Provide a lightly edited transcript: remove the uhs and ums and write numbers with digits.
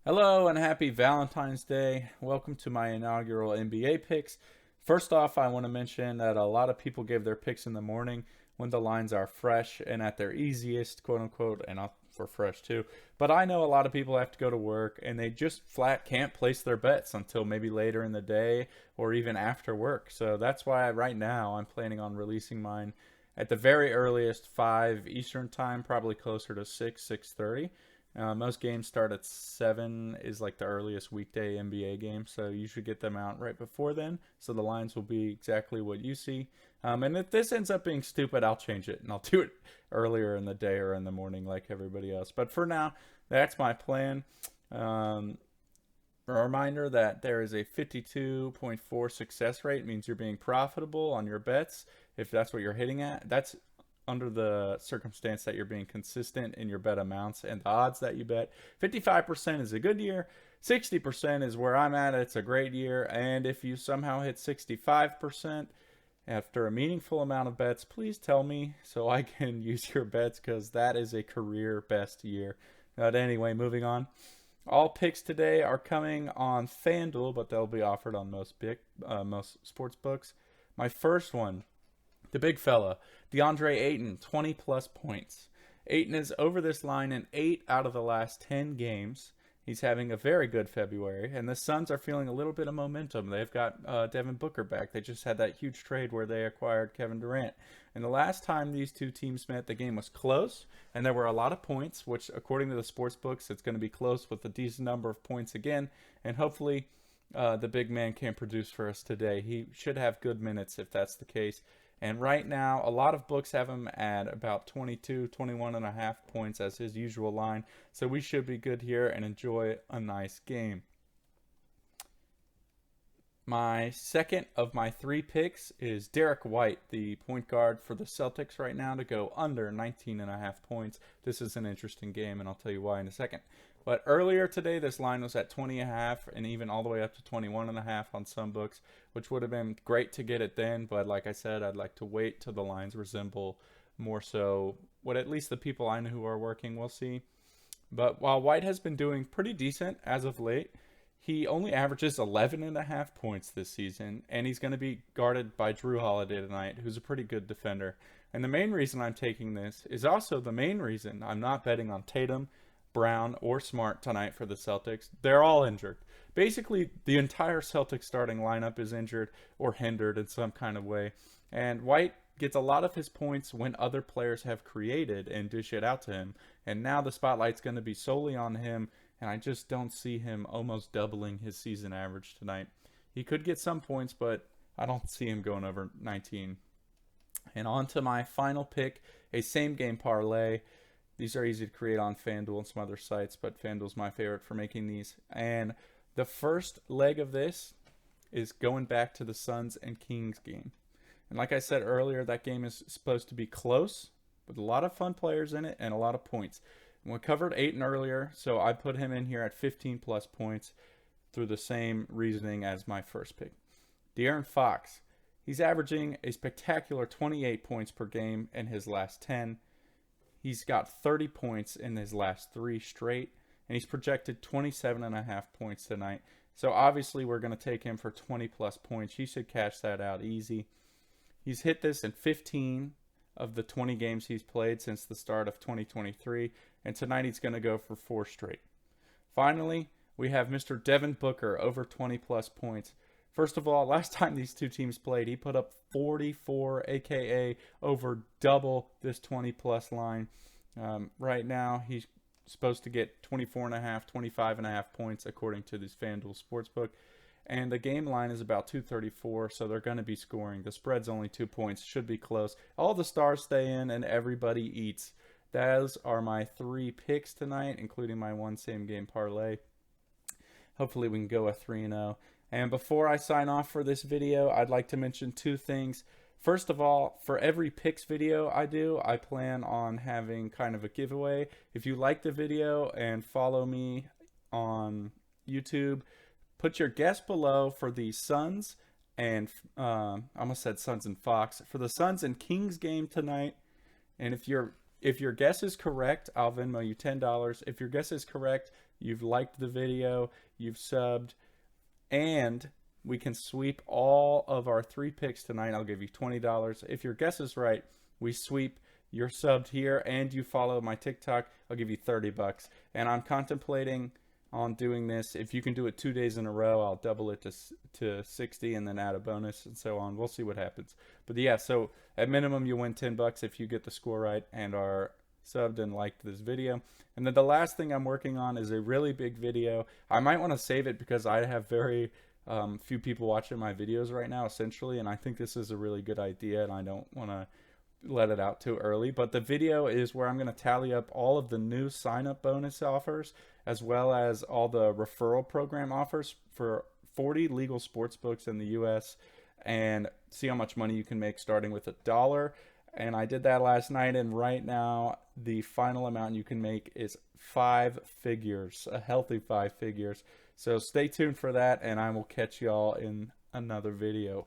Hello and happy Valentine's Day. Welcome to my inaugural NBA picks. First off, I want to mention that a lot of people give their picks in the morning when the lines are fresh and at their easiest, quote unquote, and for fresh too. But I know a lot of people have to go to work and they just flat can't place their bets until maybe later in the day or even after work. So that's why right now I'm planning on releasing mine at the very earliest 5 Eastern time, probably closer to 6:30. Most games start at 7 is like the earliest weekday NBA game, so you should get them out right before then, so the lines will be exactly what you see. And if this ends up being stupid, I'll change it, and I'll do it earlier in the day or in the morning like everybody else. But for now, that's my plan. Um, a reminder that there is a 52.4 success rate, means you're being profitable on your bets if that's what you're hitting at. That's under the circumstance that you're being consistent in your bet amounts and the odds that you bet. 55% is a good year. 60% is where I'm at. It's a great year. And if you somehow hit 65% after a meaningful amount of bets, please tell me so I can use your bets because that is a career best year. But anyway, moving on. All picks today are coming on FanDuel, but they'll be offered on most sports books. My first one, the big fella, Deandre Ayton, 20 plus points. Ayton is over this line in 8 out of the last 10 games. He's having a very good February, and the Suns are feeling a little bit of momentum. They've got Devin Booker back. They just had that huge trade where they acquired Kevin Durant. And the last time these two teams met, the game was close, and there were a lot of points, which, according to the sports books, it's going to be close with a decent number of points again. And hopefully, the big man can produce for us today. He should have good minutes if that's the case. And right now, a lot of books have him at about 22, 21 and a half points as his usual line. So we should be good here and enjoy a nice game. My second of my 3 picks is Derrick White, the point guard for the Celtics right now, to go under 19 and a half points. This is an interesting game, and I'll tell you why in a second. But earlier today, this line was at 20 and a half and even all the way up to 21 and a half on some books, which would have been great to get it then. But like I said, I'd like to wait till the lines resemble more so what at least the people I know who are working will see. But while White has been doing pretty decent as of late, he only averages 11 and a half points this season, and he's going to be guarded by Drew Holiday tonight, who's a pretty good defender. And the main reason I'm taking this is also the main reason I'm not betting on Tatum, Brown, or Smart tonight for the Celtics. They're all injured. Basically, the entire Celtics starting lineup is injured or hindered in some kind of way. And White gets a lot of his points when other players have created and dish it out to him. And now the spotlight's going to be solely on him, and I just don't see him almost doubling his season average tonight. He could get some points, but I don't see him going over 19. And on to my final pick, a same game parlay. These are easy to create on FanDuel and some other sites, but FanDuel's my favorite for making these. And the first leg of this is going back to the Suns and Kings game. And like I said earlier, that game is supposed to be close with a lot of fun players in it and a lot of points. And we covered Ayton earlier, so I put him in here at 15 plus points through the same reasoning as my first pick. De'Aaron Fox, he's averaging a spectacular 28 points per game in his last 10. He's got 30 points in his last 3 straight, and he's projected 27 and a half points tonight. So obviously we're going to take him for 20 plus points. He should cash that out easy. He's hit this in 15 of the 20 games he's played since the start of 2023, and tonight he's going to go for 4 straight. Finally, we have Mr. Devin Booker over 20 plus points. First of all, last time these two teams played, he put up 44, aka over double this 20 plus line. Right now, he's supposed to get 24 and a half, 25 and a half points according to this FanDuel Sportsbook. And the game line is about 234, so they're going to be scoring. The spread's only 2 points, should be close. All the stars stay in, and everybody eats. Those are my 3 picks tonight, including my one same game parlay. Hopefully we can go a 3-0. And before I sign off for this video, I'd like to mention 2 things. First of all, for every picks video I do, I plan on having kind of a giveaway. If you like the video and follow me on YouTube, put your guess below for the Suns and I almost said Suns and Fox, for the Suns and Kings game tonight. And if your guess is correct, I'll Venmo you $10. If your guess is correct, you've liked the video, you've subbed, and we can sweep all of our 3 picks tonight. I'll give you $20. If your guess is right, we sweep, you're subbed here, and you follow my TikTok, I'll give you $30. And I'm contemplating on doing this. If you can do it 2 days in a row, I'll double it to 60 and then add a bonus and so on. We'll see what happens. But yeah, so at minimum you win $10 if you get the score right and are subbed and liked this video. And then the last thing I'm working on is a really big video. I might want to save it because I have very few people watching my videos right now, essentially, and I think this is a really good idea, and I don't want to let it out too early. But the video is where I'm going to tally up all of the new sign-up bonus offers, as well as all the referral program offers for 40 legal sports books in the US, and see how much money you can make starting with $1. And I did that last night, and right now the final amount you can make is 5 figures, a healthy 5 figures. So stay tuned for that, and I will catch y'all in another video.